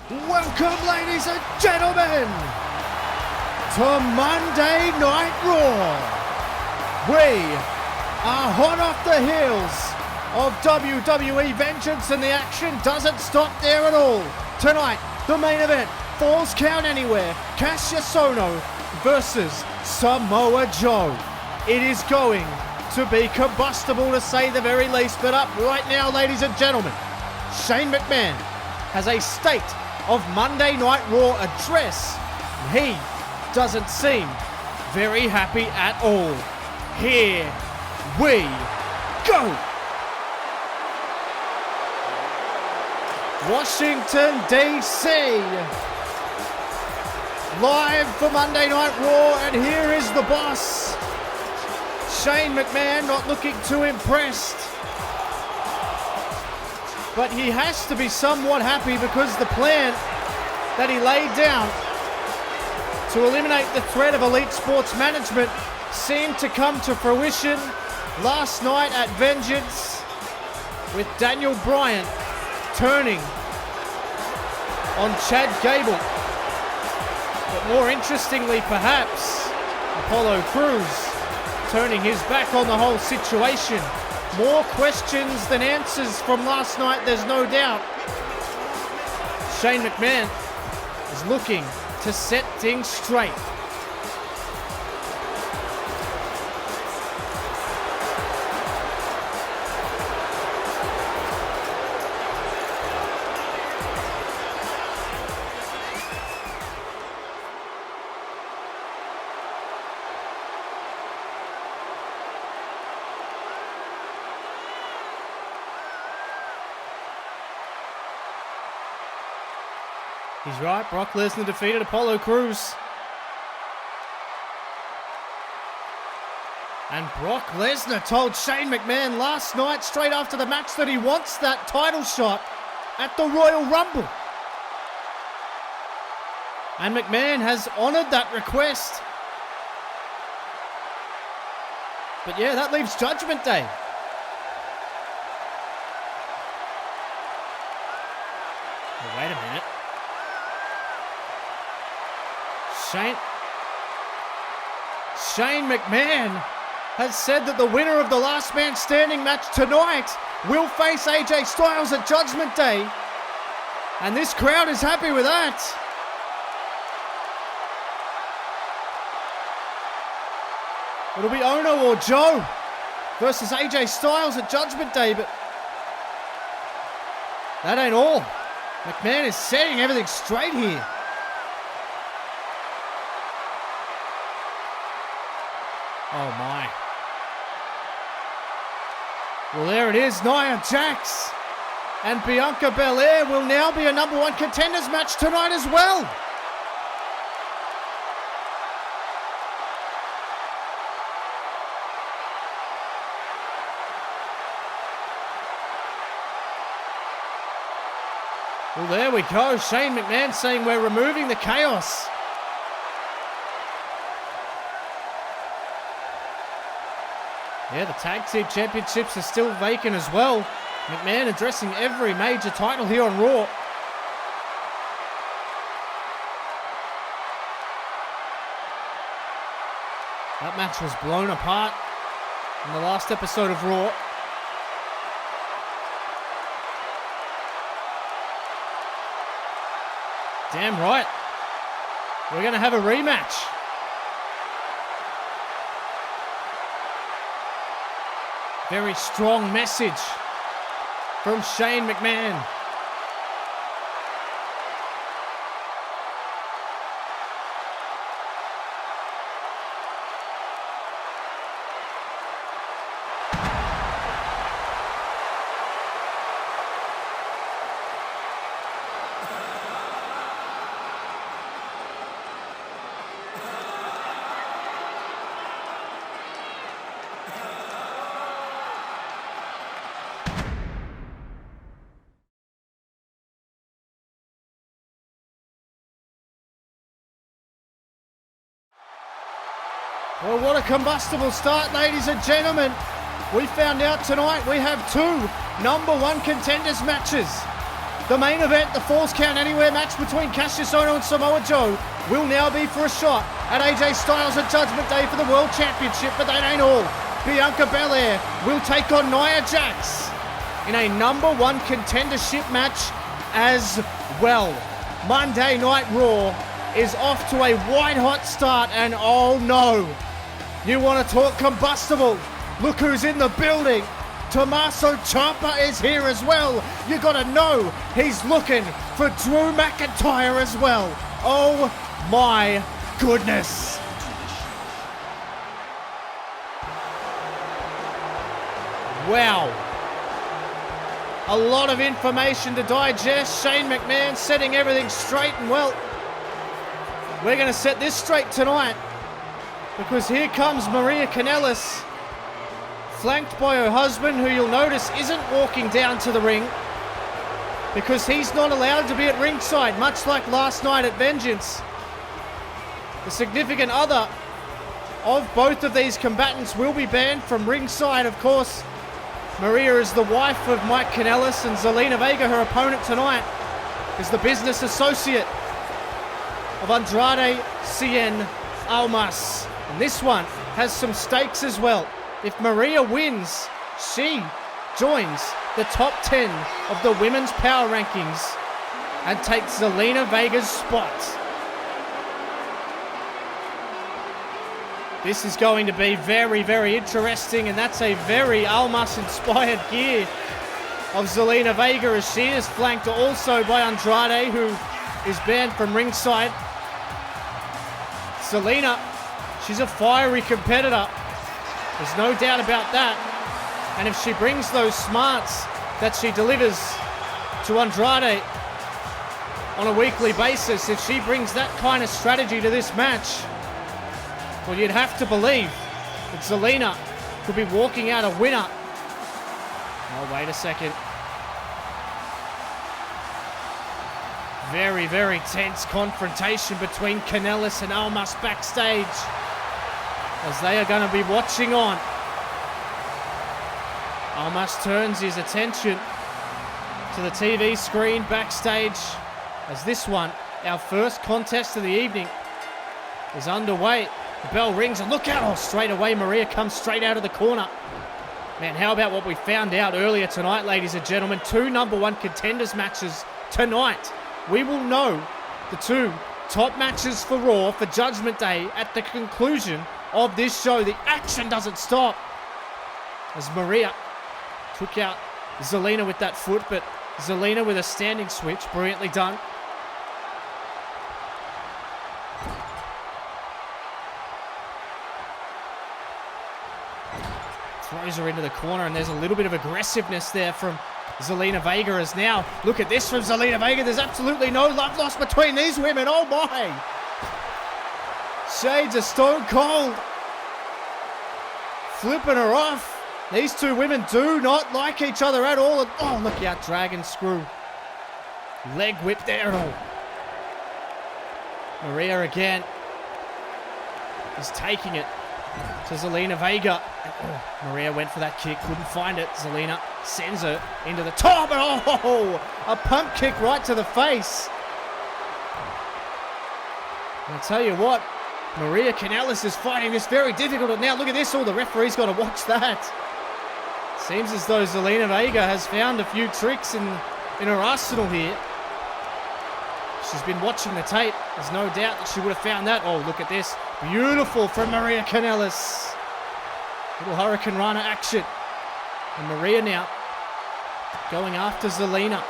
Welcome, ladies and gentlemen, to Monday Night Raw. We are hot off the heels of WWE Vengeance, and the action doesn't stop there at all. Tonight, the main event, Falls Count Anywhere, Cassius Ohno versus Samoa Joe. It is going to be combustible, to say the very least, but up right now, ladies and gentlemen, Shane McMahon has a State of Monday Night Raw address. He doesn't seem very happy at all. Here we go. Washington, D.C. Live for Monday Night Raw, and here is the boss. Shane McMahon not looking too impressed. But he has to be somewhat happy because the plan that he laid down to eliminate the threat of Elite Sports Management seemed to come to fruition last night at Vengeance, with Daniel Bryan turning on Chad Gable. But more interestingly, perhaps, Apollo Crews turning his back on the whole situation. More questions than answers from last night, there's no doubt. Shane McMahon is looking to set things straight. He's right, Brock Lesnar defeated Apollo Crews. And Brock Lesnar told Shane McMahon last night, straight after the match, that he wants that title shot at the Royal Rumble. And McMahon has honored that request. But yeah, that leaves Judgment Day. Oh, wait a minute. Shane McMahon has said that the winner of the Last Man Standing match tonight will face AJ Styles at Judgment Day. And this crowd is happy with that. It'll be Ohno or Joe versus AJ Styles at Judgment Day, but that ain't all. McMahon is setting everything straight here. Oh my. Well, there it is. Nia Jax and Bianca Belair will now be a number one contenders match tonight as well. Well, there we go. Shane McMahon saying we're removing the chaos. Yeah, the Tag Team Championships are still vacant as well. McMahon addressing every major title here on Raw. That match was blown apart in the last episode of Raw. Damn right. We're going to have a rematch. Very strong message from Shane McMahon. Well, what a combustible start, ladies and gentlemen. We found out tonight we have two number one contenders matches The main event, the Falls Count Anywhere match between Cassius Ohno and Samoa Joe, will now be for a shot at AJ Styles at Judgment Day for the World Championship, but that ain't all. Bianca Belair will take on Nia Jax in a number one contendership match as well. Monday Night Raw is off to a white-hot start, and oh no, you want to talk combustible? Look who's in the building. Tommaso Ciampa is here as well. You got to know he's looking for Drew McIntyre as well. Oh my goodness. Wow. A lot of information to digest. Shane McMahon setting everything straight, and well, we're going to set this straight tonight, because here comes Maria Kanellis, flanked by her husband, who you'll notice isn't walking down to the ring because he's not allowed to be at ringside, much like last night at Vengeance. The significant other of both of these combatants will be banned from ringside. Of course, Maria is the wife of Mike Kanellis, and Zelina Vega, her opponent tonight, is the business associate of Andrade Cien Almas. And this one has some stakes as well. If Maria wins, she joins the top 10 of the women's power rankings and takes Zelina Vega's spot. This is going to be very, very interesting, and that's a very Almas-inspired gear of Zelina Vega, as she is flanked also by Andrade, who is banned from ringside. Zelina, she's a fiery competitor. There's no doubt about that. And if she brings those smarts that she delivers to Andrade on a weekly basis, if she brings that kind of strategy to this match, well, you'd have to believe that Zelina could be walking out a winner. Oh, wait a second. Very, very tense confrontation between Kanellis and Almas backstage, as they are going to be watching on. Almas turns his attention to the TV screen backstage as this one, our first contest of the evening, is underway. The bell rings and look out! Oh, straight away Maria comes straight out of the corner. Man, how about what we found out earlier tonight, ladies and gentlemen? 2 number one contenders matches tonight. We will know the 2 top matches for Raw for Judgment Day at the conclusion of this show. The action doesn't stop as Maria took out Zelina with that foot, but Zelina with a standing switch, brilliantly done. Throws her into the corner, and there's a little bit of aggressiveness there from Zelina Vega, as now, look at this from Zelina Vega. There's absolutely no love lost between these women. Oh my! Shades of Stone Cold. Flipping her off. These 2 women do not like each other at all. And, oh, look out, Dragon Screw. Leg whip there and all. Maria again is taking it to Zelina Vega. And, oh, Maria went for that kick, couldn't find it. Zelina sends her into the top, and oh, a pump kick right to the face. And I tell you what, Maria Kanellis is finding this very difficult, and now look at this. Oh, the referee's got to watch that. Seems as though Zelina Vega has found a few tricks in her arsenal here. She's been watching the tape. There's no doubt that she would have found that. Oh, look at this. Beautiful from Maria Kanellis. Little Hurricane Rana action. And Maria now going after Zelina.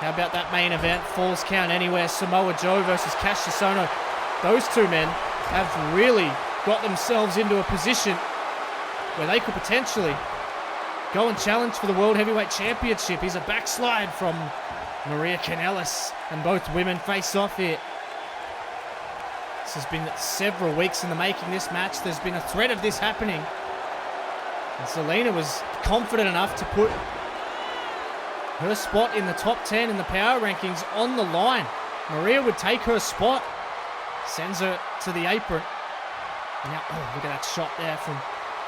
How about that main event? Falls Count Anywhere. Samoa Joe versus Cassius Ohno. Those 2 men have really got themselves into a position where they could potentially go and challenge for the World Heavyweight Championship. Here's a backslide from Maria Kanellis, and both women face off here. This has been several weeks in the making, this match. There's been a threat of this happening. And Zelina was confident enough to put her spot in the top 10 in the power rankings on the line. Maria would take her spot, sends her to the apron. And now, oh, look at that shot there from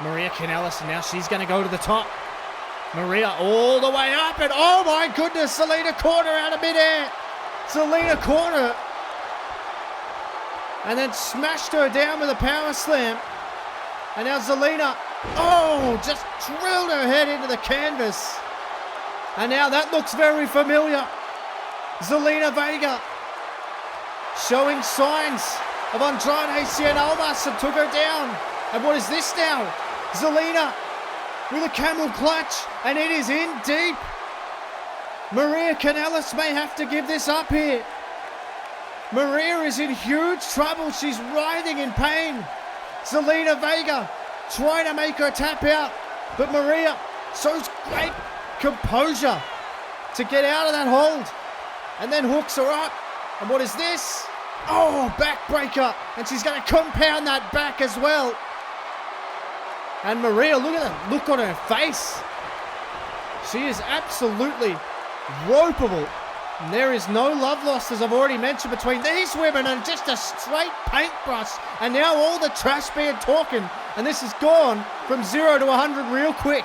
Maria Kanellis, and now she's going to go to the top. Maria all the way up, and oh my goodness, Zelina caught her out of midair. Zelina caught her and then smashed her down with a power slam. And now Zelina, just drilled her head into the canvas. And now that looks very familiar. Zelina Vega showing signs of Andrade Cien Almas and took her down. And what is this now? Zelina with a camel clutch, and it is in deep. Maria Kanellis may have to give this up here. Maria is in huge trouble. She's writhing in pain. Zelina Vega trying to make her tap out, but Maria shows great composure to get out of that hold and then hooks her up. And what is this? Backbreaker, and she's going to compound that back as well. And Maria, look at that look on her face. She is absolutely ropeable. And there is no love lost, as I've already mentioned, between these women, and just a straight paintbrush. And now all the trash being talking, and this has gone from 0 to 100 real quick.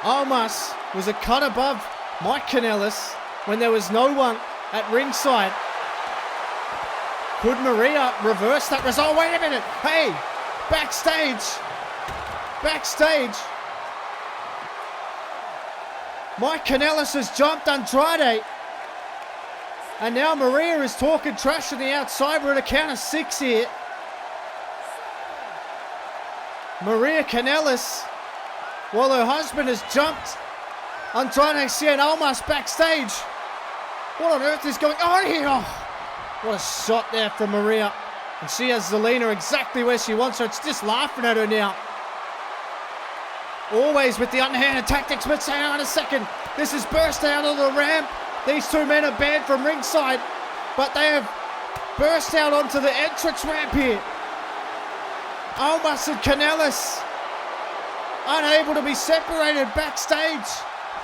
Almas was a cut above Mike Kanellis when there was no one at ringside. Could Maria reverse that result? Wait a minute. Hey, backstage. Mike Kanellis has jumped Andrade. And now Maria is talking trash on the outside. We're at a count of 6 here. Maria Kanellis, while her husband has jumped Andrade Cien Almas backstage. What on earth is going on here? What a shot there from Maria. And she has Zelina exactly where she wants her. It's just laughing at her now. Always with the underhanded tactics, but hang on a second. This is burst out of the ramp. These two men are banned from ringside, but they have burst out onto the entrance ramp here. Almas and Kanellis unable to be separated backstage.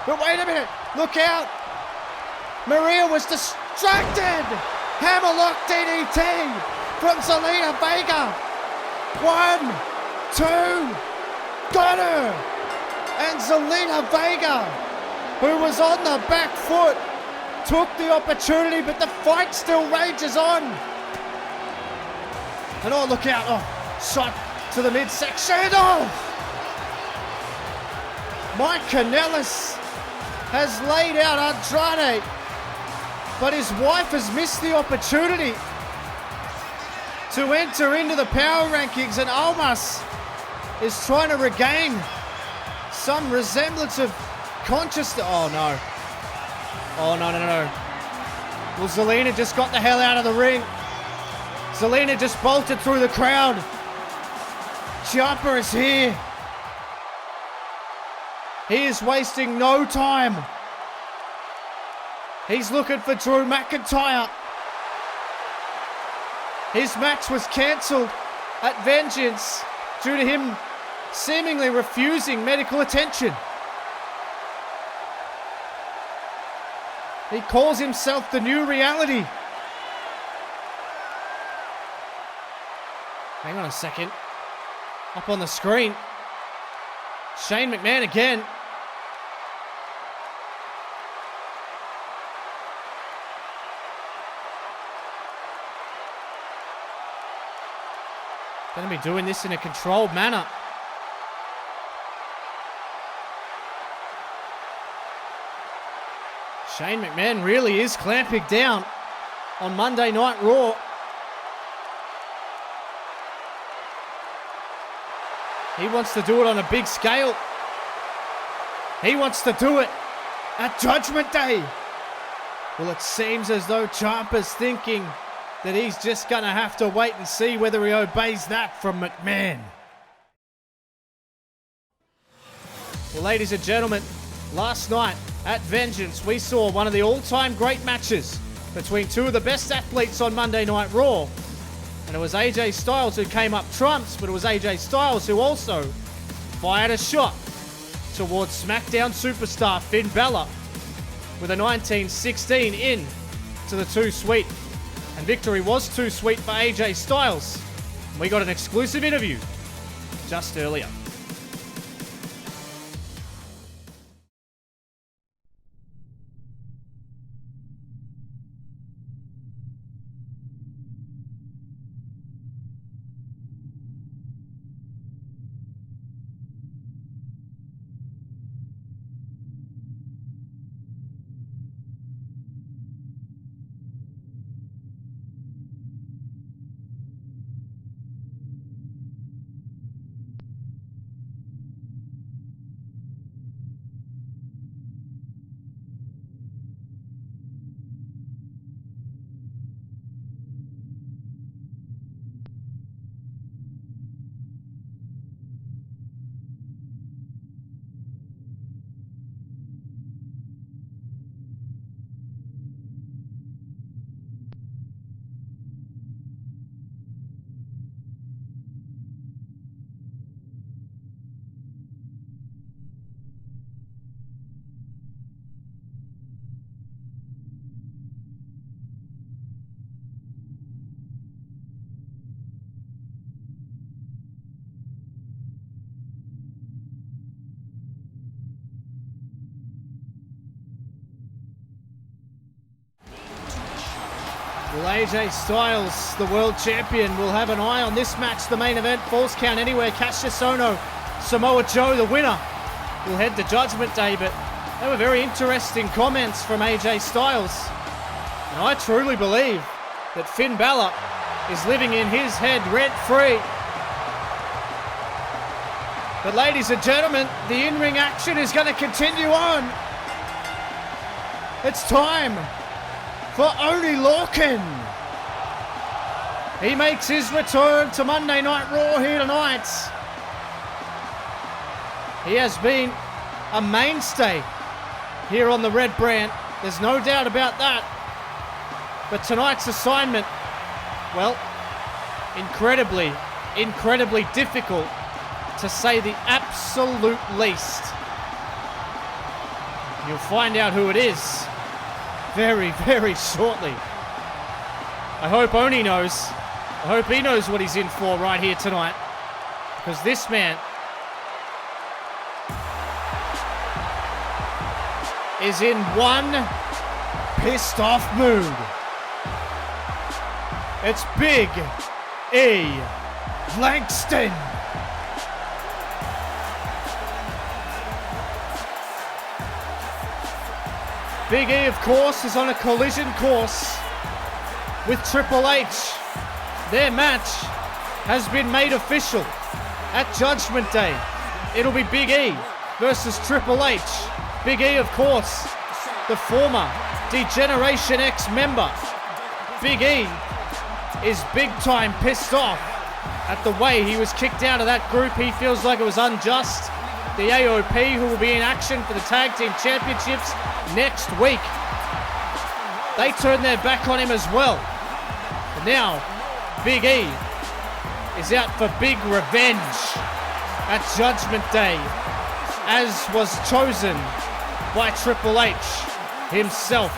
But wait a minute, look out. Maria was distracted. Hammerlock DDT from Zelina Vega. 1, 2, got her. And Zelina Vega, who was on the back foot, took the opportunity, but the fight still rages on. And look out, shot to the midsection. Mike Kanellis has laid out Andrade, but his wife has missed the opportunity to enter into the power rankings, and Almas is trying to regain some resemblance of consciousness. Oh no. Well, Zelina just got the hell out of the ring. Zelina just bolted through the crowd. Ciampa is here. He is wasting no time. He's looking for Drew McIntyre. His match was cancelled at Vengeance due to him seemingly refusing medical attention. He calls himself the new reality. Hang on a second. Up on the screen, Shane McMahon again. Going to be doing this in a controlled manner. Shane McMahon really is clamping down on Monday Night Raw. He wants to do it on a big scale. He wants to do it at Judgment Day. Well, it seems as though Ciampa's thinking that he's just going to have to wait and see whether he obeys that from McMahon. Well, ladies and gentlemen, last night at Vengeance, we saw one of the all-time great matches between two of the best athletes on Monday Night Raw. And it was AJ Styles who came up trumps, but it was AJ Styles who also fired a shot towards SmackDown superstar Finn Balor with a 1916 in to the Too Sweet. And victory was too sweet for AJ Styles. We got an exclusive interview just earlier. Well, AJ Styles, the world champion, will have an eye on this match, the main event, Falls Count Anywhere, Cassius Ohno, Samoa Joe, the winner, will head to Judgment Day, but they were very interesting comments from AJ Styles. And I truly believe that Finn Balor is living in his head rent-free. But ladies and gentlemen, the in-ring action is going to continue on. It's time for Oney Lorcan. He makes his return to Monday Night Raw here tonight. He has been a mainstay here on the Red Brand. There's no doubt about that. But tonight's assignment, well, incredibly difficult, to say the absolute least. You'll find out who it is very, very shortly. I hope Oney knows. I hope he knows what he's in for right here tonight. Because this man is in one pissed off mood. It's Big E Langston. Big E, of course, is on a collision course with Triple H. Their match has been made official at Judgment Day. It'll be Big E versus Triple H. Big E, of course, the former D-Generation X member. Big E is big time pissed off at the way he was kicked out of that group. He feels like it was unjust. The AOP, who will be in action for the Tag Team Championships next week, they turned their back on him as well. And now, Big E is out for big revenge at Judgment Day, as was chosen by Triple H himself.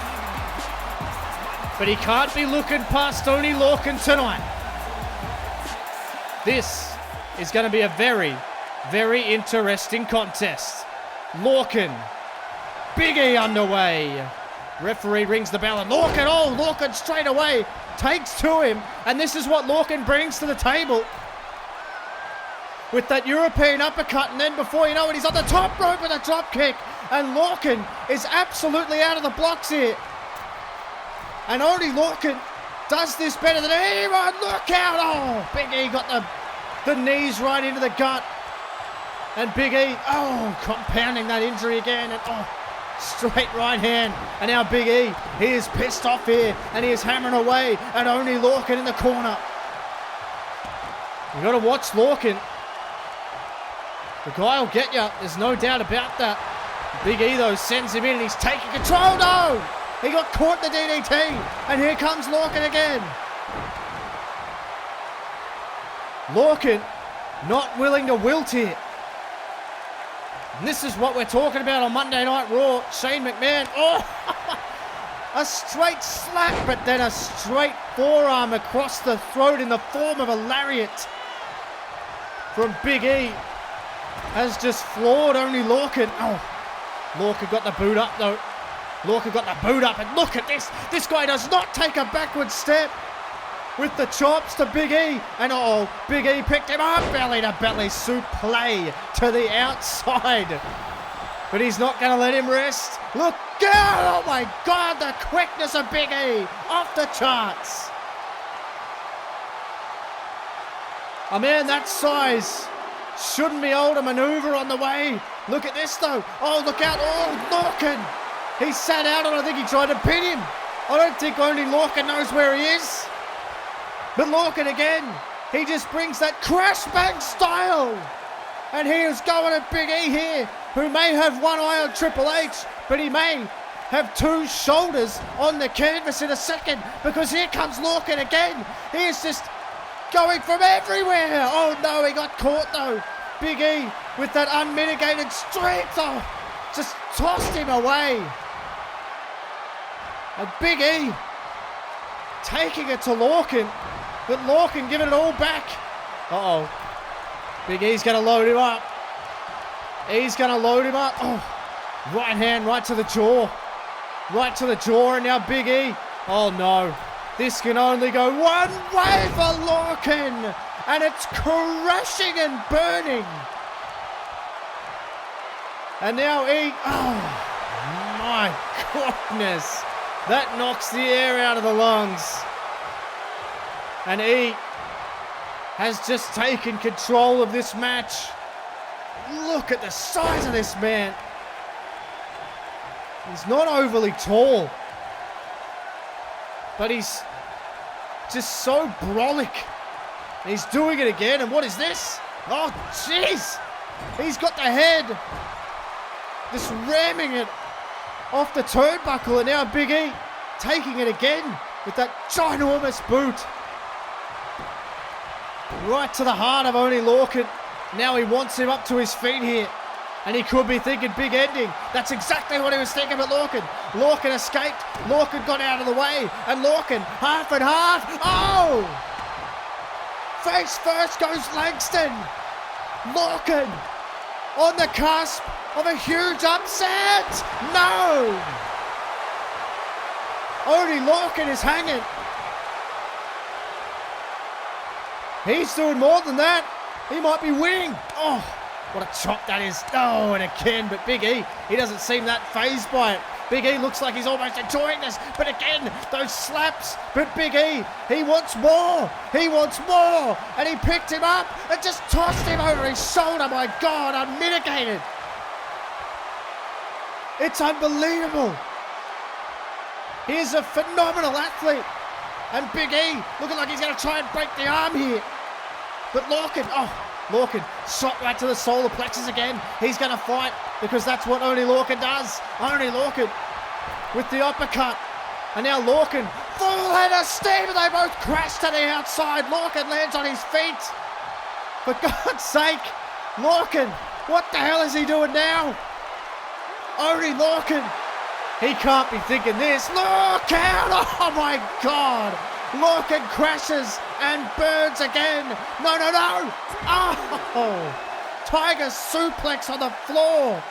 But he can't be looking past Oney Lorcan tonight. This is going to be a very, very interesting contest. Lorcan, Big E underway. Referee rings the bell and Lorcan straight away takes to him. And this is what Lorcan brings to the table. With that European uppercut, and then before you know it, he's on the top rope with a drop kick. And Lorcan is absolutely out of the blocks here. And Oney Lorcan does this better than anyone. Look out! Oh, Big E got the knees right into the gut. And Big E, compounding that injury again. And straight right hand. And now Big E, he is pissed off here. And he is hammering away at Oney Lorcan in the corner. You got to watch Lorcan. The guy will get you. There's no doubt about that. Big E, though, sends him in and he's taking control. No! He got caught in the DDT. And here comes Lorcan again. Lorcan not willing to wilt here. And this is what we're talking about on Monday Night Raw. Shane McMahon. A straight slap, but then a straight forearm across the throat in the form of a lariat from Big E. Has just floored Oney Lorcan. Lorcan got the boot up though. Lorcan got the boot up, and look at this. This guy does not take a backward step with the chops to Big E. And Big E picked him up. Belly to belly suplex to the outside. But he's not going to let him rest. Look out! Oh my God, the quickness of Big E. Off the charts. A man that size shouldn't be able to maneuver on the way. Look at this though. Look out. Lorcan. He sat out and I think he tried to pin him. I don't think Oney Lorcan knows where he is. But Lorcan again. He just brings that crash bang style. And he is going at Big E here, who may have one eye on Triple H, but he may have two shoulders on the canvas in a second, because here comes Lorcan again. He is just going from everywhere. Oh no, he got caught though. Big E with that unmitigated strength. Just tossed him away. And Big E taking it to Lorcan, but Lorcan giving it all back. Big E's going to load him up. He's going to load him up. Right hand right to the jaw. Right to the jaw, and now Big E. Oh no. This can only go one way for Lorcan, and it's crashing and burning. And now oh my goodness, that knocks the air out of the lungs. And has just taken control of this match. Look at the size of this man. He's not overly tall, but he's just so brolic. And he's doing it again, and what is this? Oh, jeez! He's got the head, just ramming it off the turnbuckle, and now Big E taking it again with that ginormous boot. Right to the heart of Oney Lorcan. Now he wants him up to his feet here. And he could be thinking big ending. That's exactly what he was thinking with Lorcan. Lorcan escaped. Lorcan got out of the way. And Lorcan, half and half. Oh! Face first goes Langston. Lorcan on the cusp of a huge upset. No! Oney Lorcan is hanging. He's doing more than that. He might be winning. Oh, what a chop that is. Oh, and again, but Big E, he doesn't seem that fazed by it. Big E looks like he's almost enjoying this. But again, those slaps. But Big E, he wants more. He wants more. And he picked him up and just tossed him over his shoulder. My God, unmitigated. It's unbelievable. He is a phenomenal athlete. And Big E looking like he's going to try and break the arm here. But Lorcan, Lorcan shot right to the solar plexus again. He's going to fight because that's what Oney Lorcan does. Oney Lorcan with the uppercut. And now Lorcan, full head of steam, and they both crash to the outside. Lorcan lands on his feet. For God's sake, Lorcan, what the hell is he doing now? Oney Lorcan. He can't be thinking this. Look out! Oh my God! Lorcan crashes and burns again. No, no, no! Oh! Tiger suplex on the floor.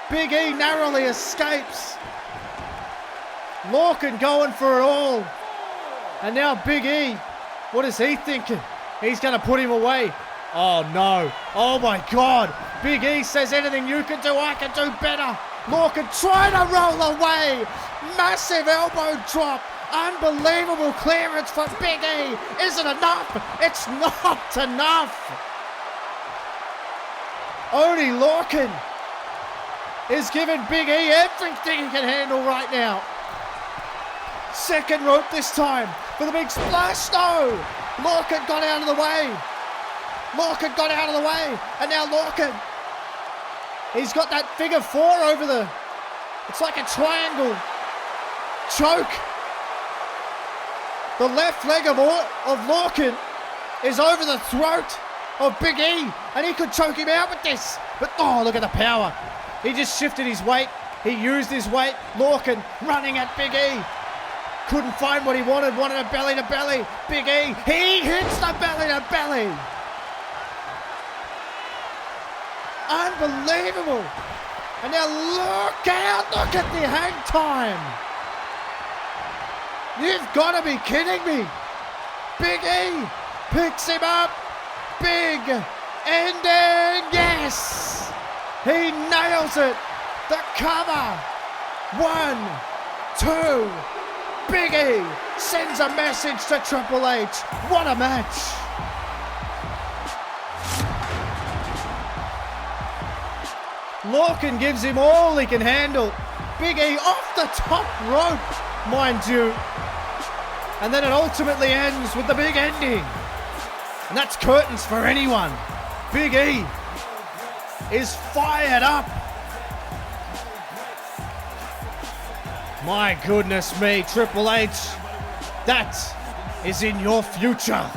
Big E narrowly escapes. Lorcan going for it all. And now Big E, what is he thinking? He's going to put him away. Oh no. Oh my God. Big E says anything you can do, I can do better. Lorcan trying to roll away. Massive elbow drop. Unbelievable clearance for Big E. Is it enough? It's not enough. Oney Lorcan is giving Big E everything he can handle right now. Second rope this time for the big splash. No. Lorcan got out of the way. Lorcan got out of the way. And now Lorcan. He's got that figure four over it's like a triangle choke. The left leg of Lorcan is over the throat of Big E, and he could choke him out with this. But oh, look at the power. He just shifted his weight. He used his weight. Lorcan running at Big E. Couldn't find what he wanted a belly to belly. Big E, he hits the belly to belly. Unbelievable. And now look out, look at the hang time. You've got to be kidding me. Big E picks him up. Big ending, yes. He nails it. The cover. 1, 2. Big E sends a message to Triple H. What a match. Lorcan gives him all he can handle. Big E off the top rope, mind you. And then it ultimately ends with the big ending. And that's curtains for anyone. Big E is fired up. My goodness me, Triple H, that is in your future.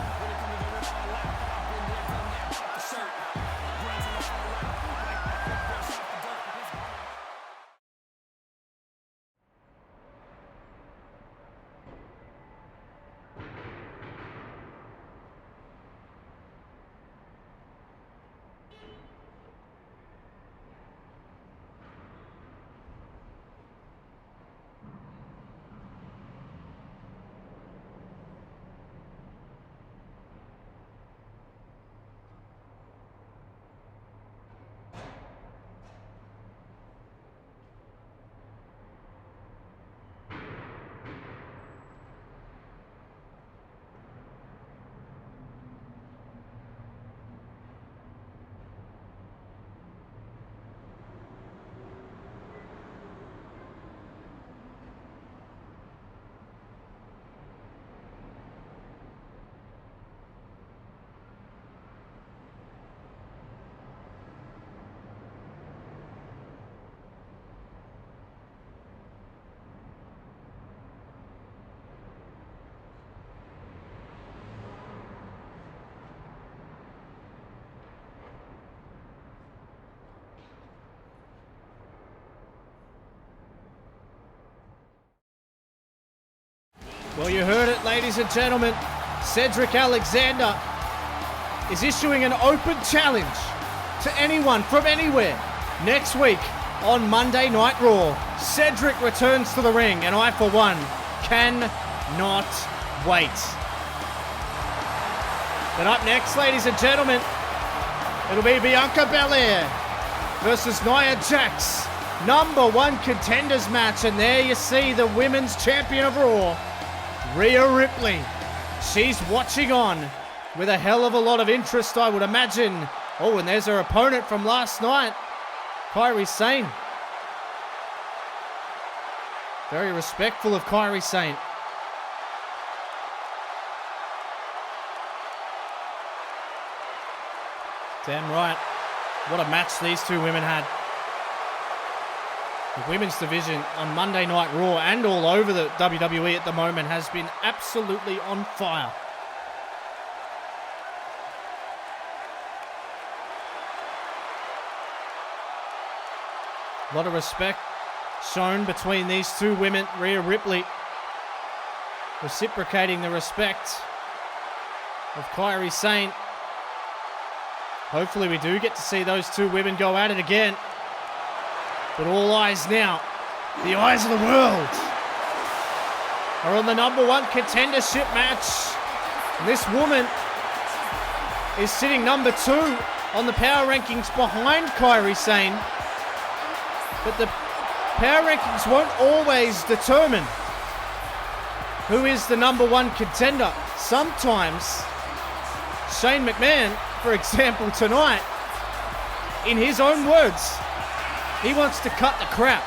Well, you heard it, ladies and gentlemen. Cedric Alexander is issuing an open challenge to anyone from anywhere next week on Monday Night Raw. Cedric returns to the ring, and I, for one, cannot wait. Then up next, ladies and gentlemen, it'll be Bianca Belair versus Nia Jax. #1 contenders match, and there you see the women's champion of Raw, Rhea Ripley. She's watching on with a hell of a lot of interest, I would imagine. Oh, and there's her opponent from last night, Kairi Sane. Very respectful of Kairi Sane. Damn right. What a match these two women had. The women's division on Monday Night Raw and all over the WWE at the moment has been absolutely on fire. A lot of respect shown between these two women. Rhea Ripley reciprocating the respect of Kairi Sane. Hopefully we do get to see those two women go at it again. But all eyes now, the eyes of the world, are on the #1 contendership match. And this woman is sitting #2 on the power rankings behind Kairi Sane. But the power rankings won't always determine who is the #1 contender. Sometimes Shane McMahon, for example, tonight, in his own words, he wants to cut the crap.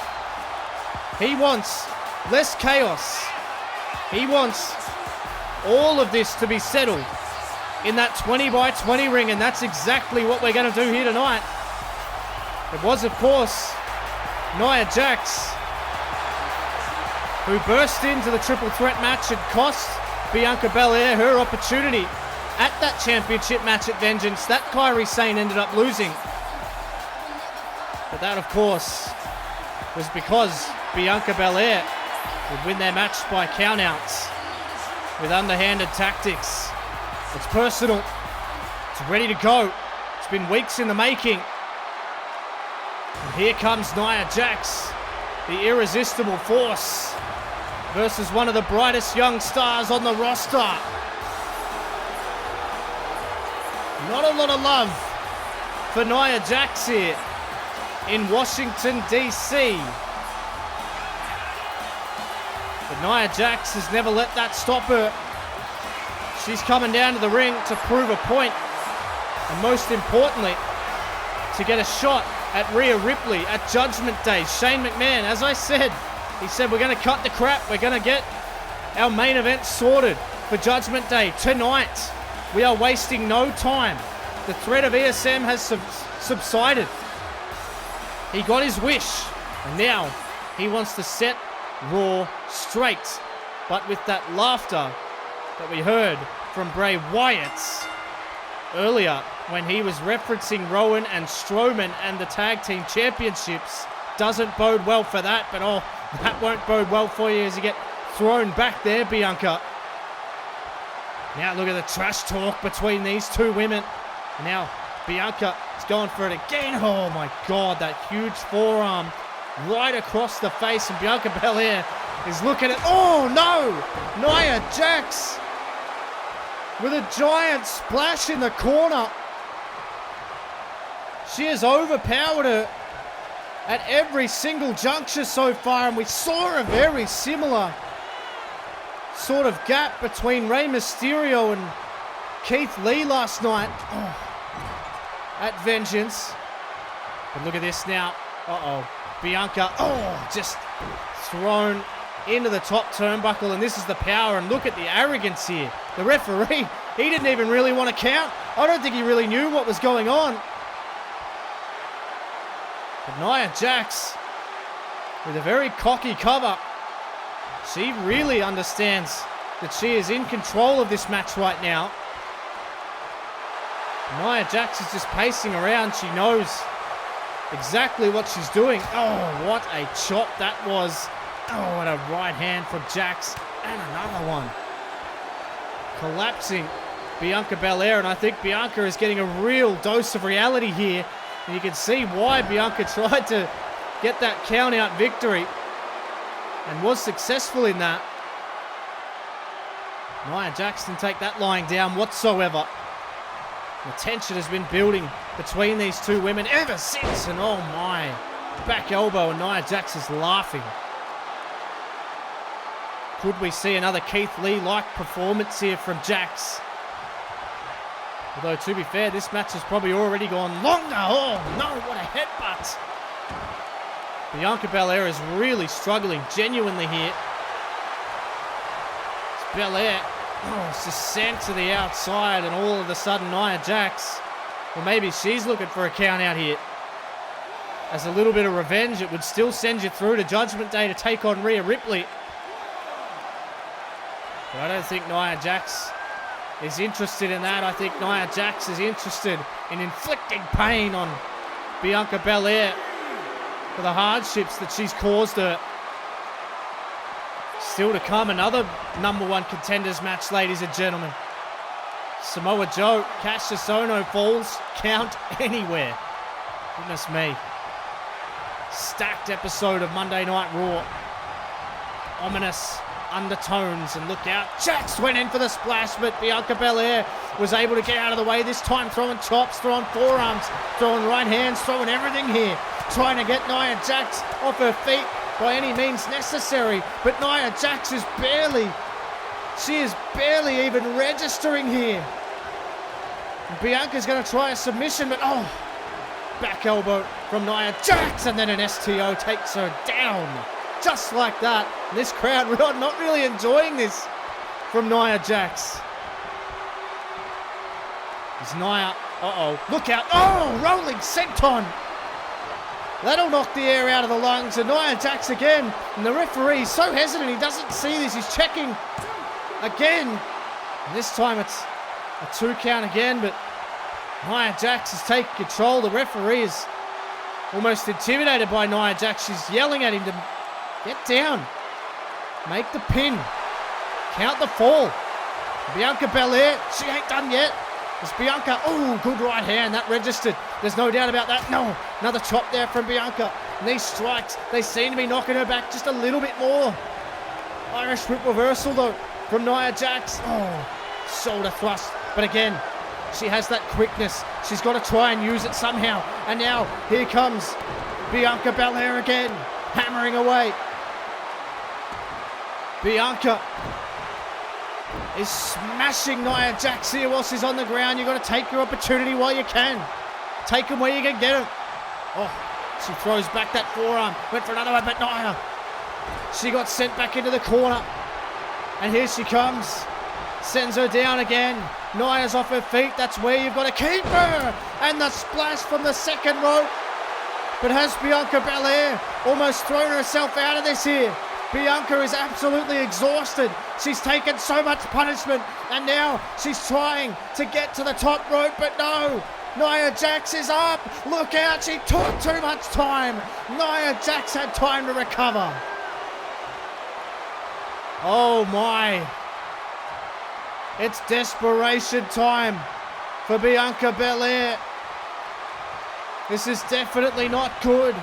He wants less chaos. He wants all of this to be settled in that 20-by-20 ring, and that's exactly what we're going to do here tonight. It was, of course, Nia Jax who burst into the triple threat match and cost Bianca Belair her opportunity at that championship match at Vengeance that Kairi Sane ended up losing. But that, of course, was because Bianca Belair would win their match by countouts with underhanded tactics. It's personal. It's ready to go. It's been weeks in the making. And here comes Nia Jax, the irresistible force, versus one of the brightest young stars on the roster. Not a lot of love for Nia Jax here in Washington, D.C. But Nia Jax has never let that stop her. She's coming down to the ring to prove a point, and most importantly, to get a shot at Rhea Ripley at Judgment Day. Shane McMahon, as I said, he said we're going to cut the crap. We're going to get our main event sorted for Judgment Day tonight. We are wasting no time. The threat of ESM has subsided. He got his wish, and now he wants to set Raw straight. But with that laughter that we heard from Bray Wyatt earlier when he was referencing Rowan and Strowman and the tag team championships, doesn't bode well for that. But oh, that won't bode well for you as you get thrown back there, Bianca. Now look at the trash talk between these two women. Now Bianca is going for it again. Oh my God, that huge forearm right across the face, and Bianca Belair is looking at, oh no, Nia Jax with a giant splash in the corner. She has overpowered her at every single juncture so far, and we saw a very similar sort of gap between Rey Mysterio and Keith Lee last night at Vengeance. But look at this now. Uh-oh. Bianca, just thrown into the top turnbuckle, and this is the power, and look at the arrogance here. The referee, he didn't even really want to count. I don't think he really knew what was going on. But Nia Jax, with a very cocky cover, she really understands that she is in control of this match right now. Nia Jax is just pacing around. She knows exactly what she's doing. Oh, what a chop that was. Oh, and a right hand from Jax And another one. Collapsing Bianca Belair, and I think Bianca is getting a real dose of reality here. And you can see why Bianca tried to get that count-out victory and was successful in that. Nia Jax didn't take that lying down whatsoever. The tension has been building between these two women ever since, and oh my, back elbow, and Nia Jax is laughing. Could we see another Keith Lee-like performance here from Jax? Although, to be fair, this match has probably already gone longer. Oh no, what a headbutt. Bianca Belair is really struggling genuinely here. It's Belair. Oh, it's just sent to the outside, and all of a sudden Nia Jax, well, maybe she's looking for a count out here. As a little bit of revenge, it would still send you through to Judgment Day to take on Rhea Ripley. But I don't think Nia Jax is interested in that. I think Nia Jax is interested in inflicting pain on Bianca Belair for the hardships that she's caused her. Still to come, another #1 contenders match, ladies and gentlemen. Samoa Joe, Cassius Ohno falls, count anywhere. Goodness me. Stacked episode of Monday Night Raw. Ominous undertones, and look out. Jax went in for the splash, but Bianca Belair was able to get out of the way this time, throwing chops, throwing forearms, throwing right hands, throwing everything here, trying to get Nia Jax off her feet by any means necessary, but Nia Jax is barely even registering here. And Bianca's going to try a submission, but oh, back elbow from Nia Jax, and then an STO takes her down. Just like that. And this crowd not really enjoying this from Nia Jax. Is Nia, look out, rolling senton. That'll knock the air out of the lungs, and Nia Jax again. And the referee's so hesitant, he doesn't see this. He's checking again. And this time it's a 2 count again, but Nia Jax is taking control. The referee is almost intimidated by Nia Jax. She's yelling at him to get down. Make the pin. Count the fall. Bianca Belair, she ain't done yet. It's Bianca. Oh, good right hand. That registered. There's no doubt about that. No. Another chop there from Bianca. And these strikes, they seem to be knocking her back just a little bit more. Irish whip reversal, though, from Nia Jax. Oh, shoulder thrust. But again, she has that quickness. She's got to try and use it somehow. And now, here comes Bianca Belair again, hammering away. Bianca is smashing Nia Jax here while she's on the ground. You've got to take your opportunity while you can. Take them where you can get them. Oh, she throws back that forearm. Went for another one, but Nia, she got sent back into the corner. And here she comes. Sends her down again. Nia's off her feet. That's where you've got to keep her. And the splash from the second rope. But has Bianca Belair almost thrown herself out of this here? Bianca is absolutely exhausted. She's taken so much punishment, and now she's trying to get to the top rope, but no. Nia Jax is up. Look out, she took too much time. Nia Jax had time to recover. Oh my. It's desperation time for Bianca Belair. This is definitely not good.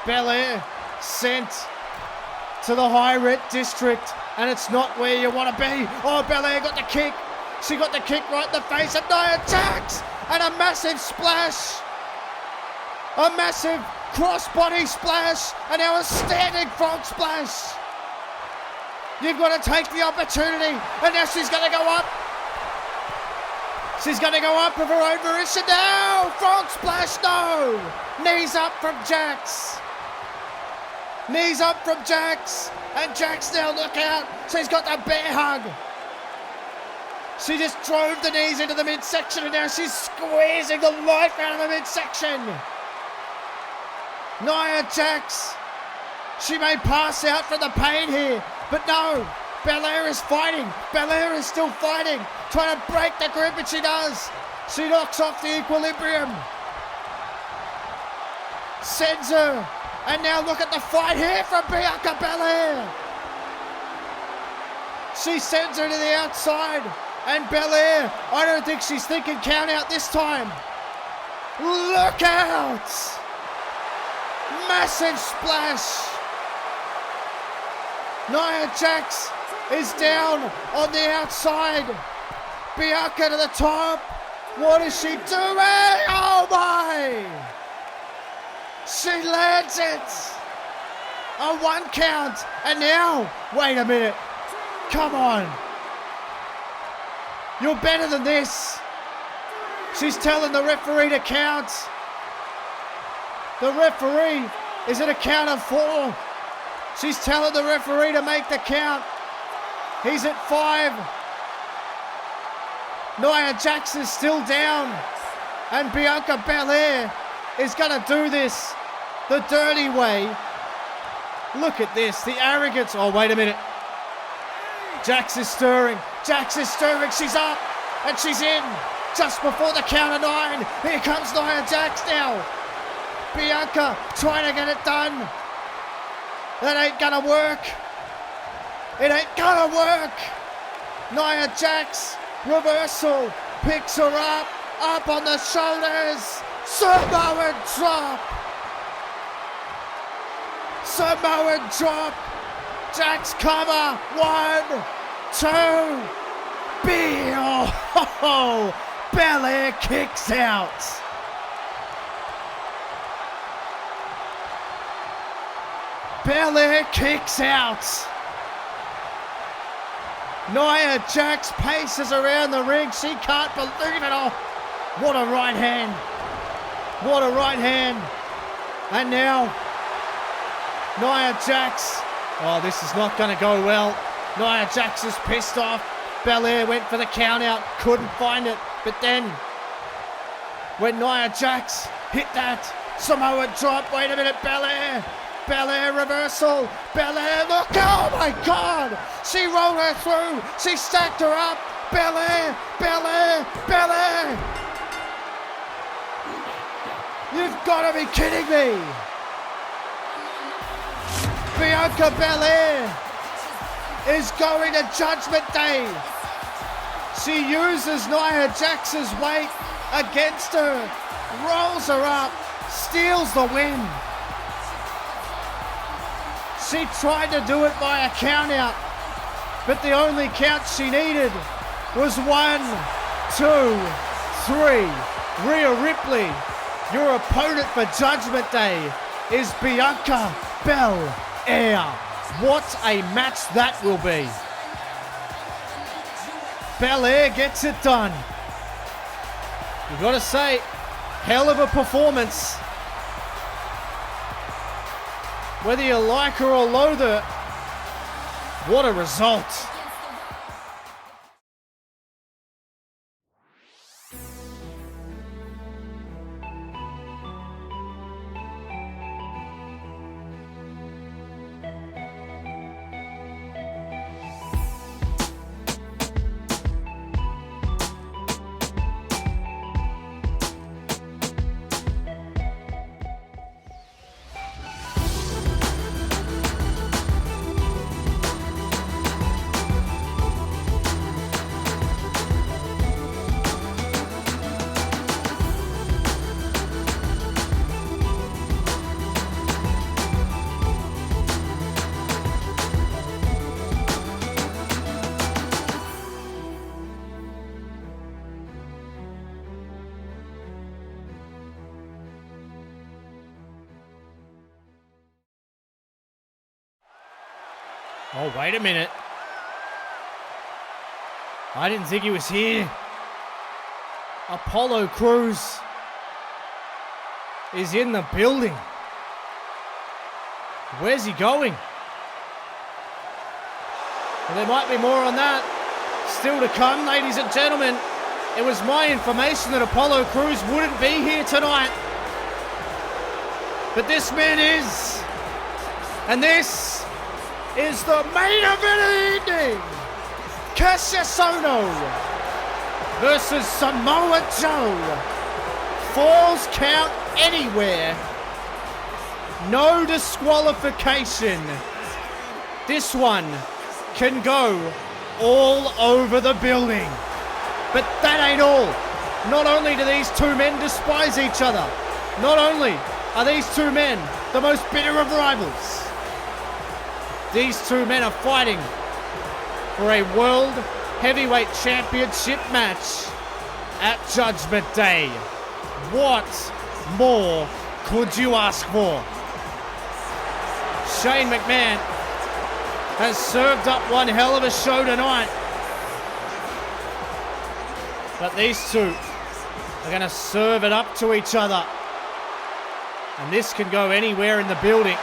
Belair sent to the high rent district, and it's not where you want to be. Oh, Belair got the kick. She got the kick right in the face of Nia Jax, and a massive splash. A massive crossbody splash, and now a standing frog splash. You've got to take the opportunity, and now she's going to go up. She's going to go up of her own volition now. Frog splash, no. Knees up from Jax. Knees up from Jax, and Jax now, look out, she's got the bear hug. She just drove the knees into the midsection, and now she's squeezing the life out of the midsection. Nia Jax, she may pass out from the pain here, but no, Belair is fighting. Belair is still fighting, trying to break the grip, and she does. She knocks off the equilibrium. Sends her. And now look at the fight here from Bianca Belair. She sends her to the outside. And Belair, I don't think she's thinking count out this time. Look out! Massive splash. Nia Jax is down on the outside. Bianca to the top. What is she doing? Oh my! She lands it. A 1 count. And now, wait a minute. Come on. You're better than this. She's telling the referee to count. The referee is at a count of 4. She's telling the referee to make the count. He's at 5. Nia Jax is still down. And Bianca Belair is going to do this the dirty way. Look at this, the arrogance. Oh, wait a minute. Jax is stirring. Jax is stirring. She's up and she's in just before the count of 9. Here comes Nia Jax now. Bianca trying to get it done. That ain't gonna work. It ain't gonna work. Nia Jax, reversal, picks her up on the shoulders. Samoan drop. Samoan drop. Jax cover. 1, 2. Oh, Belair kicks out. Belair kicks out. Nia Jax paces around the ring. She can't believe it. Oh, what a right hand. What a right hand. And now, Nia Jax. Oh, this is not going to go well. Nia Jax is pissed off. Belair went for the count out. Couldn't find it. But then, when Nia Jax hit that Samoa drop. Wait a minute, Belair. Belair reversal. Belair, look. Oh my God. She rolled her through. She stacked her up. Belair. Belair. Belair. You've got to be kidding me. Bianca Belair is going to Judgment Day. She uses Nia Jax's weight against her, rolls her up, steals the win. She tried to do it by a count out, but the only count she needed was 1, 2, 3. Rhea Ripley, your opponent for Judgment Day is Bianca Belair. What a match that will be. Belair gets it done. You've got to say, hell of a performance. Whether you like her or loathe her, what a result. Oh, wait a minute. I didn't think he was here. Apollo Crews is in the building. Where's he going? Well, there might be more on that still to come, ladies and gentlemen. It was my information that Apollo Crews wouldn't be here tonight. But this man is. And this is the main event of the evening. Cassius Ohno versus Samoa Joe. Falls count anywhere. No disqualification. This one can go all over the building. But that ain't all. Not only do these two men despise each other, not only are these two men the most bitter of rivals, these two men are fighting for a World Heavyweight Championship match at Judgment Day. What more could you ask for? Shane McMahon has served up one hell of a show tonight. But these two are going to serve it up to each other. And this can go anywhere in the building.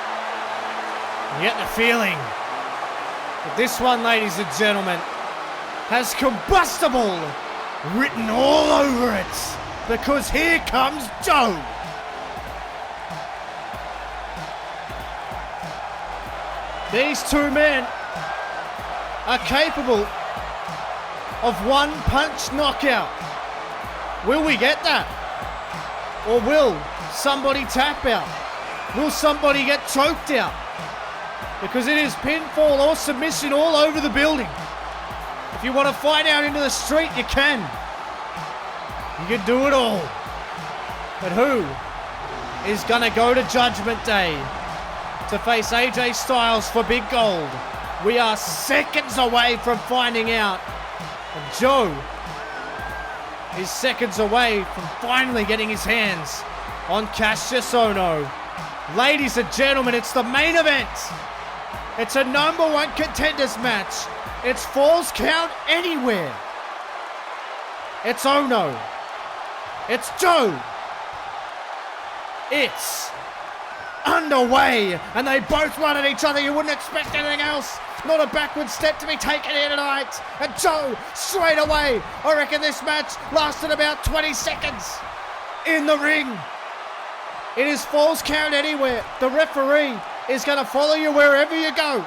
You get the feeling that this one, ladies and gentlemen, has combustible written all over it. Because here comes Joe. These two men are capable of one-punch knockout. Will we get that? Or will somebody tap out? Will somebody get choked out? Because it is pinfall or submission all over the building. If you want to fight out into the street, you can. You can do it all. But who is going to go to Judgment Day to face AJ Styles for big gold? We are seconds away from finding out. And Joe is seconds away from finally getting his hands on Cassius Ohno. Ladies and gentlemen, it's the main event. It's a number one contenders match. It's Falls Count Anywhere. It's Ohno. It's Joe. It's underway, and they both run at each other. You wouldn't expect anything else. Not a backward step to be taken here tonight. And Joe, straight away, I reckon this match lasted about 20 seconds in the ring. It is Falls Count Anywhere. The referee is going to follow you wherever you go.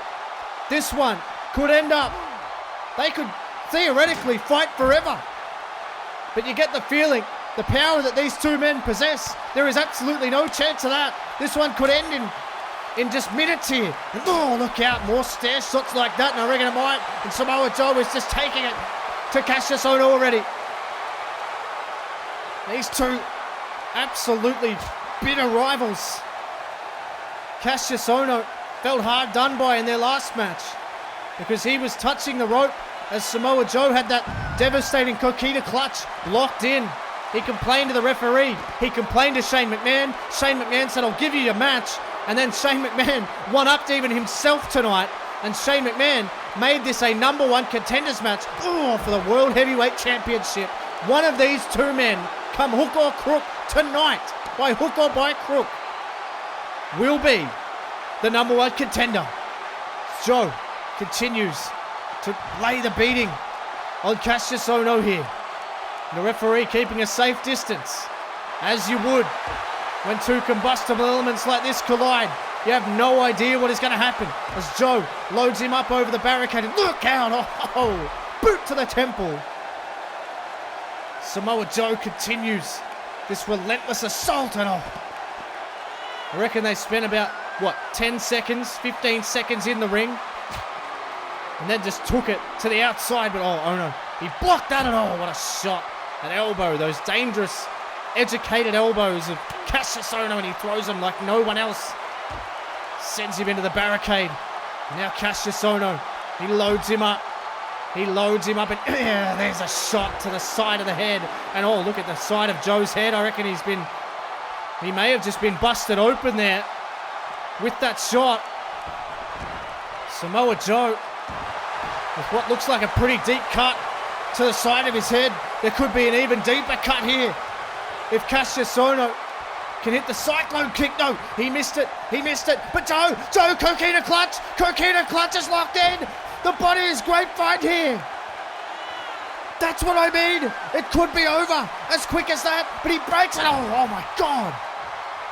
This one could end up, they could theoretically fight forever. But you get the feeling, the power that these two men possess, there is absolutely no chance of that. This one could end in just minutes here. And oh, look out, more stair shots like that, and I reckon it might. And Samoa Joe is just taking it to Cassius Ohno already. These two absolutely bitter rivals. Cassius Ohno felt hard done by in their last match because he was touching the rope as Samoa Joe had that devastating Coquina clutch locked in. He complained to the referee. He complained to Shane McMahon. Shane McMahon said, I'll give you your match. And then Shane McMahon one-upped even himself tonight. And Shane McMahon made this a number one contenders match for the World Heavyweight Championship. One of these two men, come hook or crook tonight, by hook or by crook, will be the number one contender. Joe continues to lay the beating on Cassius Ohno here. The referee keeping a safe distance, as you would when two combustible elements like this collide. You have no idea what is going to happen as Joe loads him up over the barricade. Look out! Oh, boot to the temple. Samoa Joe continues this relentless assault, and I reckon they spent about, 10 seconds, 15 seconds in the ring, and then just took it to the outside. But Ohno, he blocked that, and what a shot. An elbow, those dangerous, educated elbows of Cassius Ohno, and he throws them like no one else. Sends him into the barricade. And now Cassius Ohno, he loads him up. He loads him up, and there's a shot to the side of the head. And look at the side of Joe's head. I reckon he may have just been busted open there with that shot. Samoa Joe with what looks like a pretty deep cut to the side of his head. There could be an even deeper cut here if Cassius Ohno can hit the cyclone kick. No, he missed it. But Joe, Coquina clutch is locked in. The body is grapevine here. That's what I mean. It could be over as quick as that, but he breaks it. Oh my God.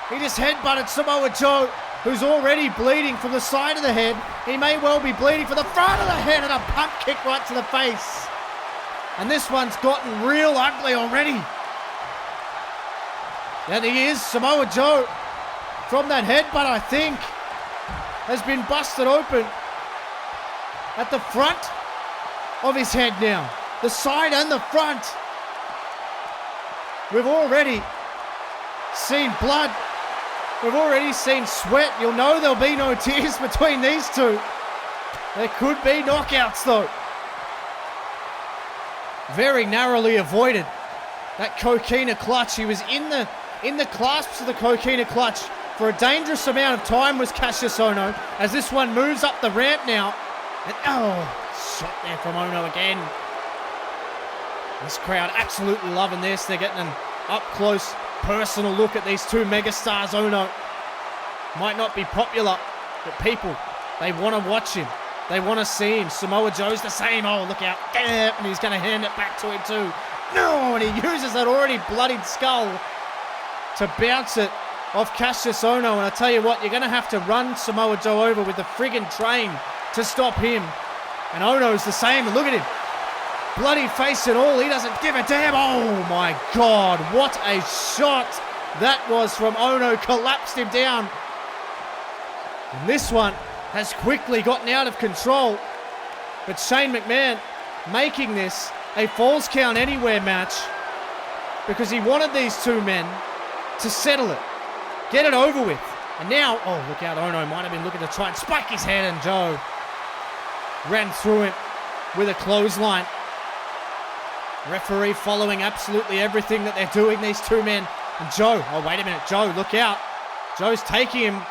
He just headbutted Samoa Joe, who's already bleeding from the side of the head. He may well be bleeding from the front of the head, and a pump kick right to the face. And this one's gotten real ugly already. And he is, Samoa Joe, from that headbutt, I think, has been busted open at the front of his head now. The side and the front. We've already seen blood. We've already seen sweat. You'll know there'll be no tears between these two. There could be knockouts though. Very narrowly avoided that coquina clutch. He was in the clasps of the coquina clutch for a dangerous amount of time, was Cassius Ohno, as this one moves up the ramp now. And shot there from Ohno again. This crowd absolutely loving this. They're getting an up-close, personal look at these two megastars. Ohno might not be popular, but people, they want to watch him. They want to see him. Samoa Joe's the same. Oh, look out. And he's going to hand it back to him too. No, and he uses that already bloodied skull to bounce it off Cassius Ohno. And I tell you what, you're going to have to run Samoa Joe over with the friggin' train to stop him. And Ohno's the same. And look at him. Bloody face and all. He doesn't give a damn. Oh my God. What a shot that was from Ohno. Collapsed him down. And this one has quickly gotten out of control. But Shane McMahon making this a Falls Count Anywhere match because he wanted these two men to settle it. Get it over with. And now, oh, look out, Ohno might have been looking to try and spike his head, and Joe ran through him with a clothesline. Referee following absolutely everything that they're doing, these two men. And Joe, oh, wait a minute, Joe, look out. Joe's taking him.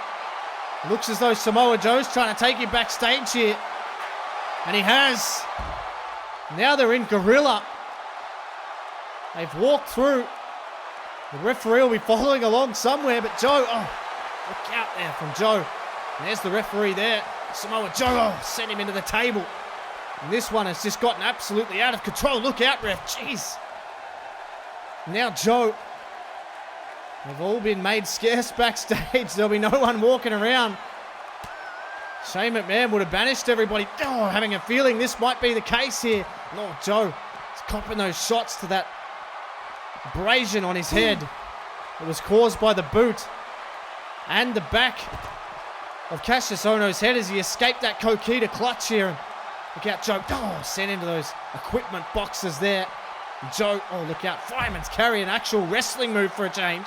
Looks as though Samoa Joe's trying to take him backstage here. And he has. Now they're in gorilla. They've walked through. The referee will be following along somewhere, but Joe, oh, look out there from Joe. And there's the referee there. Samoa Joe, sent him into the table. And this one has just gotten absolutely out of control. Look out, ref. Jeez. Now Joe. They've all been made scarce backstage. There'll be no one walking around. Shane McMahon would have banished everybody. Oh, having a feeling this might be the case here. Oh, Joe is copping those shots to that abrasion on his head. It was caused by the boot and the back of Cassius Ohno's head as he escaped that coquina clutch here. And look out, Joe. Oh, sent into those equipment boxes there. And Joe, oh, look out. Fireman's carry, an actual wrestling move for a change.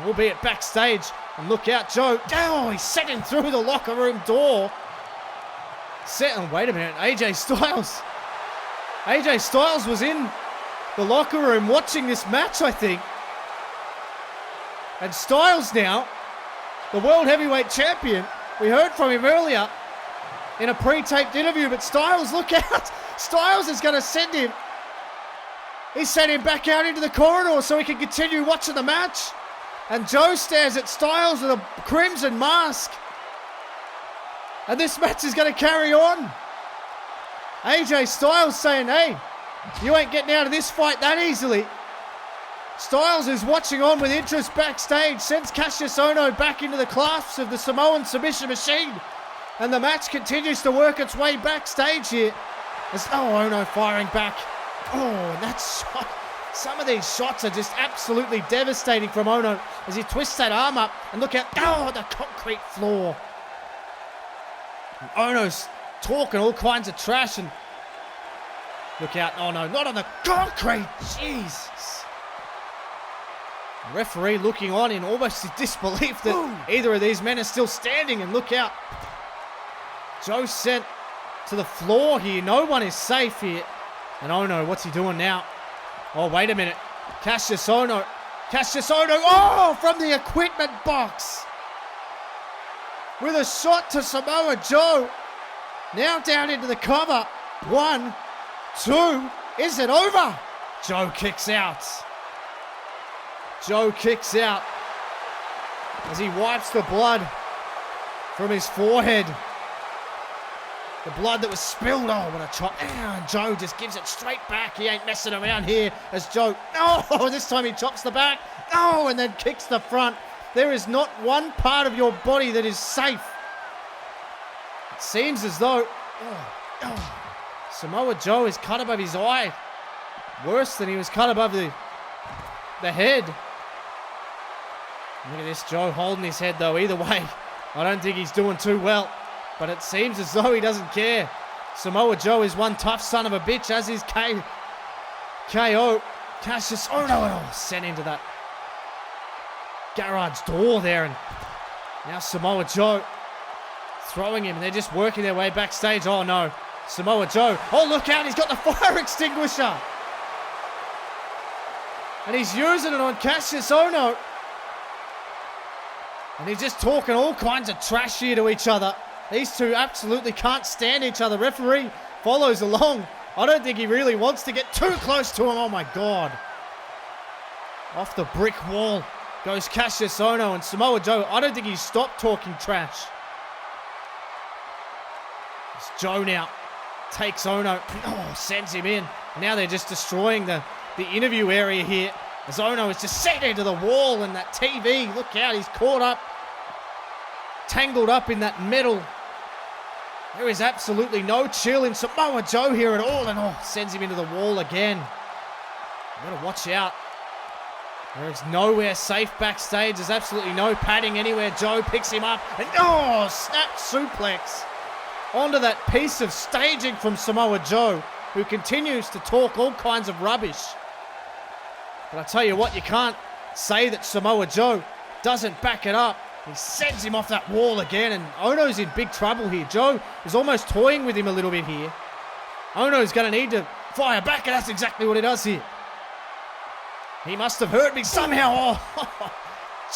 Albeit backstage. And look out, Joe. Oh, he's sent him through the locker room door. Wait a minute. AJ Styles. AJ Styles was in the locker room watching this match, I think. And Styles now, the World Heavyweight Champion. We heard from him earlier in a pre-taped interview, but Styles, look out. Styles is going to send him. He sent him back out into the corridor so he can continue watching the match. And Joe stares at Styles with a crimson mask. And this match is going to carry on. AJ Styles saying, hey, you ain't getting out of this fight that easily. Styles is watching on with interest backstage, sends Cassius Ohno back into the clasps of the Samoan submission machine. And the match continues to work its way backstage here. As Ohno firing back. Oh, and that shot. Some of these shots are just absolutely devastating from Ohno as he twists that arm up. And look at, the concrete floor. And Ohno's talking all kinds of trash. And look out, oh no, not on the concrete. Jesus. The referee looking on in almost disbelief that either of these men are still standing. And look out. Joe sent to the floor here. No one is safe here. And Ohno, what's he doing now? Oh, wait a minute. Cassius Ohno. Oh, from the equipment box. With a shot to Samoa Joe. Now down into the cover. 1, 2. Is it over? Joe kicks out. As he wipes the blood from his forehead. The blood that was spilled. Oh, what a chop. And Joe just gives it straight back. He ain't messing around here as Joe. Oh, this time he chops the back. Oh, and then kicks the front. There is not one part of your body that is safe. It seems as though Samoa Joe is cut above his eye. Worse than he was cut above the head. Look at this, Joe holding his head though. Either way, I don't think he's doing too well. But it seems as though he doesn't care. Samoa Joe is one tough son of a bitch, as is KO. Cassius Ohno sent into that garage door there, and now Samoa Joe throwing him, and they're just working their way backstage. Oh no, Samoa Joe, oh look out, he's got the fire extinguisher, and he's using it on Cassius Ohno, and he's just talking all kinds of trash here to each other. These two absolutely can't stand each other. Referee follows along. I don't think he really wants to get too close to him. Oh my God. Off the brick wall goes Cassius Ohno, and Samoa Joe, I don't think he's stopped talking trash. It's Joe now. Takes Ohno. Oh, sends him in. Now they're just destroying the interview area here, as Ohno is just set into the wall and that TV. Look out, he's caught up, tangled up in that metal. There is absolutely no chill in Samoa Joe here at all, and sends him into the wall again. You gotta watch out. There is nowhere safe backstage. There's absolutely no padding anywhere. Joe picks him up and snap suplex onto that piece of staging from Samoa Joe, who continues to talk all kinds of rubbish. But I tell you what, you can't say that Samoa Joe doesn't back it up. He sends him off that wall again, and Ohno's in big trouble here. Joe is almost toying with him a little bit here. Ohno's going to need to fire back, and that's exactly what he does here. He must have heard me somehow. Oh,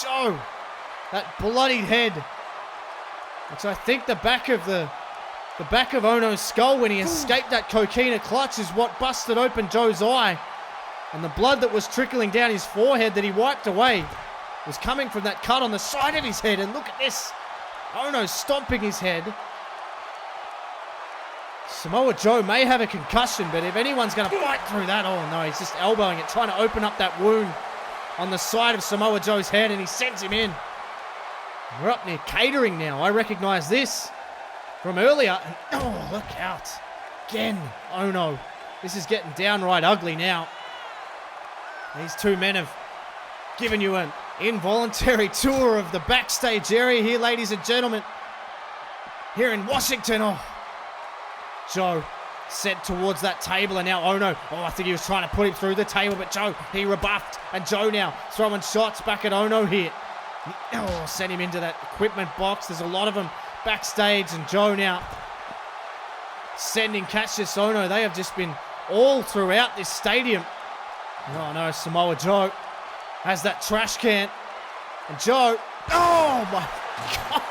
Joe, that bloodied head, which I think the back of Ohno's skull when he escaped that coquina clutch is what busted open Joe's eye, and the blood that was trickling down his forehead that he wiped away was coming from that cut on the side of his head. And look at this, Ohno stomping his head. Samoa Joe may have a concussion, but if anyone's going to fight through that, oh no, he's just elbowing it, trying to open up that wound on the side of Samoa Joe's head, and he sends him in. We're up near catering now. I recognize this from earlier. And, oh, look out. Again, Ohno. This is getting downright ugly now. These two men have given you an involuntary tour of the backstage area here, ladies and gentlemen, here in Washington. Oh, Joe sent towards that table, and now Ohno, I think he was trying to put him through the table, but Joe, he rebuffed, and Joe now throwing shots back at Ohno here. Sent him into that equipment box. There's a lot of them backstage, and Joe now sending Cassius Ohno. They have just been all throughout this stadium. Oh no, Samoa Joe has that trash can, and Joe, oh my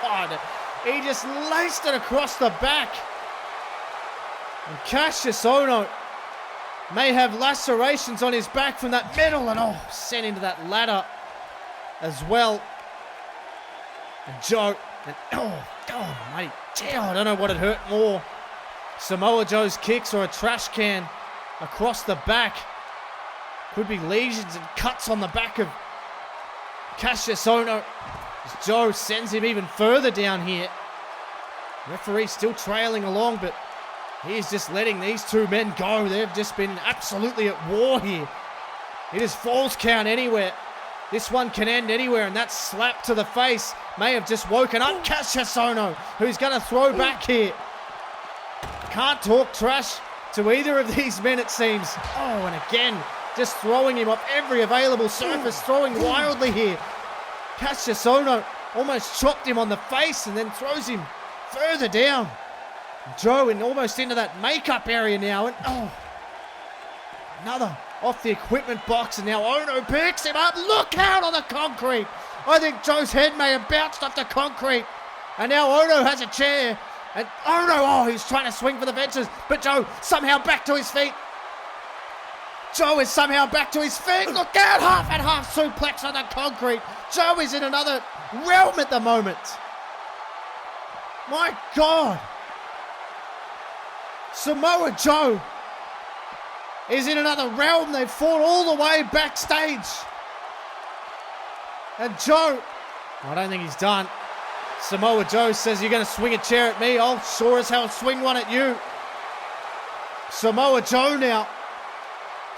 God, he just laced it across the back. And Cassius Ohno may have lacerations on his back from that metal, and sent into that ladder as well. And Joe, and mate, I don't know what it hurt more, Samoa Joe's kicks or a trash can across the back. Could be lesions and cuts on the back of Cassius Ohno, as Joe sends him even further down here. Referee still trailing along, but he's just letting these two men go. They've just been absolutely at war here. It is falls count anywhere. This one can end anywhere, and that slap to the face may have just woken up Cassius Ohno, who's going to throw back here. Can't talk trash to either of these men, it seems. And again, just throwing him off every available surface, throwing wildly here. Cassius Ohno almost chopped him on the face and then throws him further down. Joe almost into that makeup area now, and another off the equipment box, and now Ohno picks him up. Look out on the concrete. I think Joe's head may have bounced off the concrete, and now Ohno has a chair, and Ohno, he's trying to swing for the fences, but Joe somehow back to his feet. Joe is somehow back to his feet. Look out, half and half suplex on the concrete. Joe is in another realm at the moment. My God. Samoa Joe is in another realm. They've fought all the way backstage. And Joe, I don't think he's done. Samoa Joe says, you're going to swing a chair at me? I'll sure as hell swing one at you. Samoa Joe now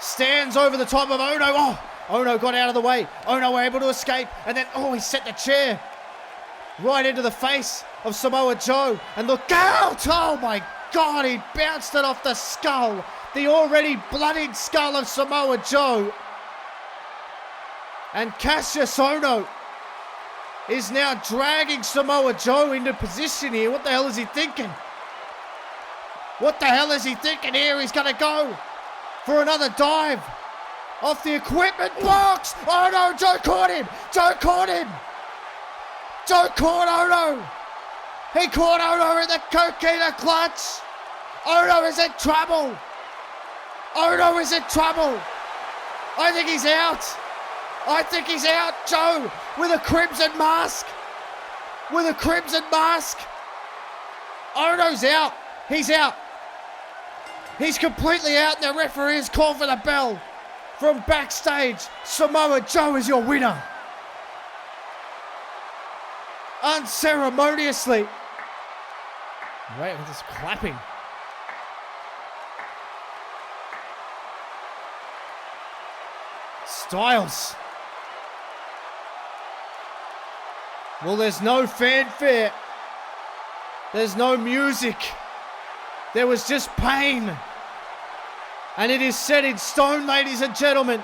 stands over the top of Ohno. Ohno got out of the way. Ohno able to escape. And then, he set the chair right into the face of Samoa Joe. And look out! Oh my God, he bounced it off the skull. The already bloodied skull of Samoa Joe. And Cassius Ohno is now dragging Samoa Joe into position here. What the hell is he thinking? What the hell is he thinking here? He's going to go for another dive off the equipment box. Oh no, Joe caught him. Joe caught him. Joe caught Ohno. He caught Ohno in the coquina clutch. Ohno is in trouble. Ohno is in trouble. I think he's out. I think he's out. Joe with a crimson mask. With a crimson mask. Ohno's out. He's out. He's completely out, and the referee has called for the bell. From backstage, Samoa Joe is your winner. Unceremoniously. Wait, we're just clapping. Styles. Well, there's no fanfare. There's no music. There was just pain. And it is set in stone, ladies and gentlemen.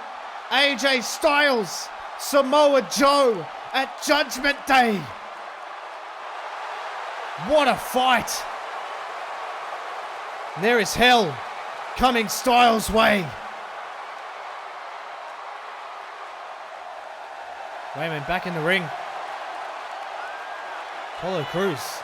AJ Styles, Samoa Joe at Judgment Day. What a fight. And there is hell coming Styles' way. Wayman back in the ring. Apollo Crews.